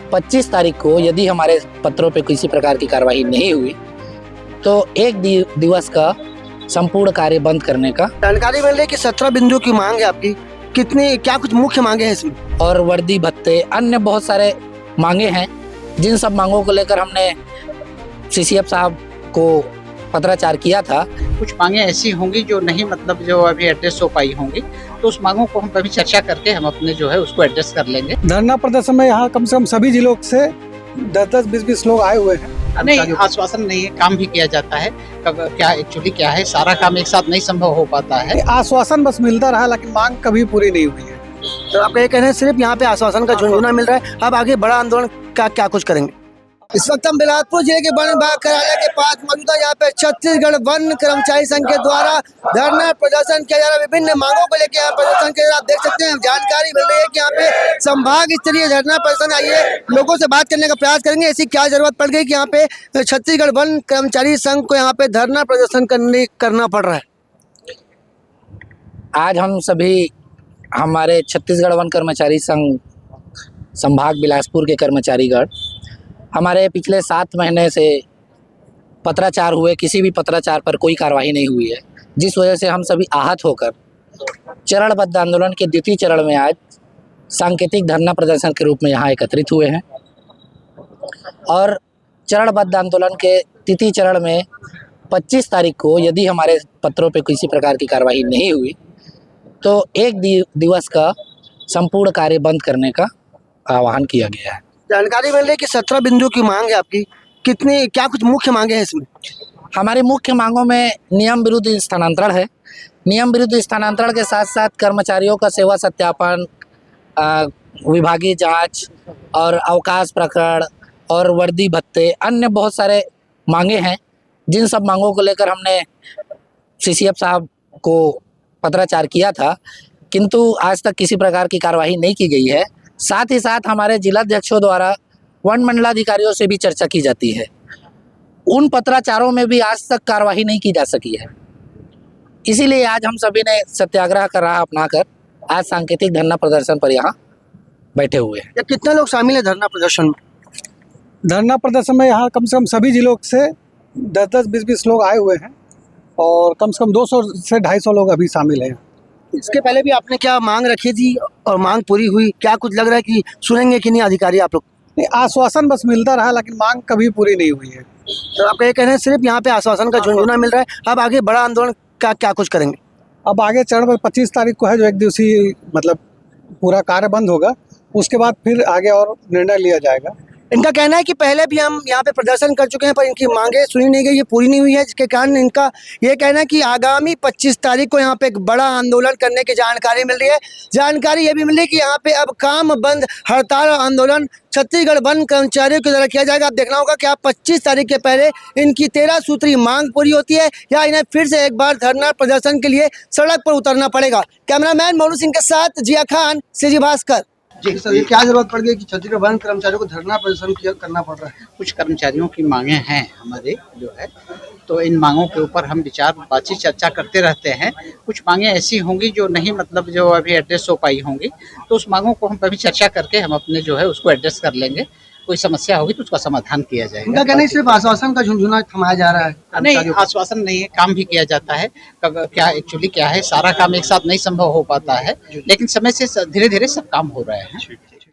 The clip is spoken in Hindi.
25 तारीख को यदि हमारे पत्रों पे किसी प्रकार की कार्रवाई नहीं हुई तो एक दिवस का संपूर्ण कार्य बंद करने का। जानकारी मिल रही है कि 17 बिंदु की मांग है आपकी, कितनी क्या कुछ मुख्य मांगे हैं इसमें? और वर्दी भत्ते अन्य बहुत सारे मांगे हैं, जिन सब मांगों को लेकर हमने सीसीएफ साहब को पत्राचार किया था। कुछ मांगे ऐसी होंगी जो नहीं मतलब जो अभी एड्रेस हो पाई होंगी, तो उस मांगों को हम कभी चर्चा करके हम अपने जो है उसको एड्रेस कर लेंगे। धरना प्रदर्शन में यहाँ कम से कम सभी जिलों से 10-10, 20-20 लोग आए हुए हैं। नहीं, आश्वासन नहीं है, काम भी किया जाता है। कब क्या एक्चुअली क्या है, सारा काम एक साथ नहीं संभव हो पाता है। आश्वासन बस मिलता रहा, लेकिन मांग कभी पूरी नहीं हुई है। तो आपका ये कहना है सिर्फ यहाँ पे आश्वासन का झुनझुना मिल रहा है, अब आगे बड़ा आंदोलन का क्या कुछ करेंगे? इस वक्त हम बिलासपुर जिले के वन विभाग कार्यालय के पास मौजूद है। यहाँ पे छत्तीसगढ़ वन कर्मचारी संघ के द्वारा धरना प्रदर्शन किया जा रहा है। विभिन्न मांगों को लेकर यहाँ प्रदर्शन किया जा रहा है। आप देख सकते हैं, जानकारी मिल रही है कि यहाँ पे संभाग स्तरीय धरना प्रदर्शन। आइए लोगों से बात करने का प्रयास करेंगे, ऐसी क्या जरूरत पड़ गई कि यहाँ पे छत्तीसगढ़ वन कर्मचारी संघ को यहाँ पे धरना प्रदर्शन करना पड़ रहा है। आज हम सभी हमारे छत्तीसगढ़ वन कर्मचारी संघ संभाग बिलासपुर के कर्मचारीगण हमारे पिछले 7 महीने से पत्राचार हुए, किसी भी पत्राचार पर कोई कार्रवाई नहीं हुई है, जिस वजह से हम सभी आहत होकर चरणबद्ध आंदोलन के द्वितीय चरण में आज सांकेतिक धरना प्रदर्शन के रूप में यहाँ एकत्रित हुए हैं। और चरणबद्ध आंदोलन के तृतीय चरण में 25 तारीख को यदि हमारे पत्रों पे किसी प्रकार की कार्रवाई नहीं हुई तो एक दिवस का संपूर्ण कार्य बंद करने का आह्वान किया गया है। जानकारी मिल रही है कि 17 बिंदु की मांग है आपकी, कितनी क्या कुछ मुख्य मांगे हैं इसमें? हमारी मुख्य मांगों में नियम विरुद्ध स्थानांतरण है। नियम विरुद्ध स्थानांतरण के साथ साथ कर्मचारियों का सेवा सत्यापन, विभागीय जांच और अवकाश प्रकरण और वर्दी भत्ते अन्य बहुत सारे मांगे हैं, जिन सब मांगों को लेकर हमने सीसीएफ साहब को पत्राचार किया था, किंतु आज तक किसी प्रकार की कार्रवाई नहीं की गई है। साथ ही साथ हमारे जिलाध्यक्षों द्वारा वन मंडलाधिकारियों से भी चर्चा की जाती है, उन पत्राचारों में भी आज तक कार्रवाई नहीं की जा सकी है। इसीलिए आज हम सभी ने सत्याग्रह का राह अपनाकर आज सांकेतिक धरना प्रदर्शन पर यहाँ बैठे हुए हैं। कितने लोग शामिल है धरना प्रदर्शन में? धरना प्रदर्शन में यहाँ कम से कम सभी जिलों से 10-10, 20-20 लोग आए हुए हैं और कम से कम 200 से 250 लोग अभी शामिल हैं। इसके पहले भी आपने क्या मांग रखी थी और मांग पूरी हुई? क्या कुछ लग रहा है कि सुनेंगे कि नहीं अधिकारी आप लोग? नहीं, आश्वासन बस मिलता रहा, लेकिन मांग कभी पूरी नहीं हुई है। तो आपका ये कहना है सिर्फ यहाँ पे आश्वासन का झुनझुना मिल रहा है, अब आगे बड़ा आंदोलन का क्या कुछ करेंगे? अब आगे चरण पर 25 तारीख को है, जो एक दिवसीय मतलब पूरा कार्य बंद होगा, उसके बाद फिर आगे और निर्णय लिया जाएगा। इनका कहना है कि पहले भी हम यहाँ पे प्रदर्शन कर चुके हैं पर इनकी मांगे सुनी नहीं गई, ये पूरी नहीं हुई है, जिसके कारण इनका ये कहना है कि आगामी 25 तारीख को यहाँ पे एक बड़ा आंदोलन करने की जानकारी मिल रही है। जानकारी ये भी मिली है कि यहाँ पे अब काम बंद हड़ताल आंदोलन छत्तीसगढ़ वन कर्मचारियों के द्वारा किया जाएगा। अब देखना होगा कि आप 25 तारीख के पहले इनकी 13 सूत्री मांग पूरी होती है या इन्हें फिर से एक बार धरना प्रदर्शन के लिए सड़क पर उतरना पड़ेगा। कैमरामैन मोनू सिंह के साथ जिया खान, सीजी भास्कर। जी सर, ये क्या जरूरत पड़ गई कि छत्तीसगढ़ वन कर्मचारियों को धरना प्रदर्शन करना पड़ रहा है? कुछ कर्मचारियों की मांगे हैं हमारे जो है, तो इन मांगों के ऊपर हम विचार बातचीत चर्चा करते रहते हैं। कुछ मांगे ऐसी होंगी जो नहीं मतलब जो अभी एड्रेस हो पाई होंगी, तो उस मांगों को हम कभी चर्चा करके हम अपने जो है उसको एड्रेस कर लेंगे। कोई समस्या होगी तो उसका समाधान किया जाएगा। इनका कहना है सिर्फ आश्वासन का झुनझुना थमाया जा रहा है। नहीं, आश्वासन नहीं है, काम भी किया जाता है। कब क्या एक्चुअली क्या है, सारा काम एक साथ नहीं संभव हो पाता है, लेकिन समय से धीरे धीरे सब काम हो रहे हैं।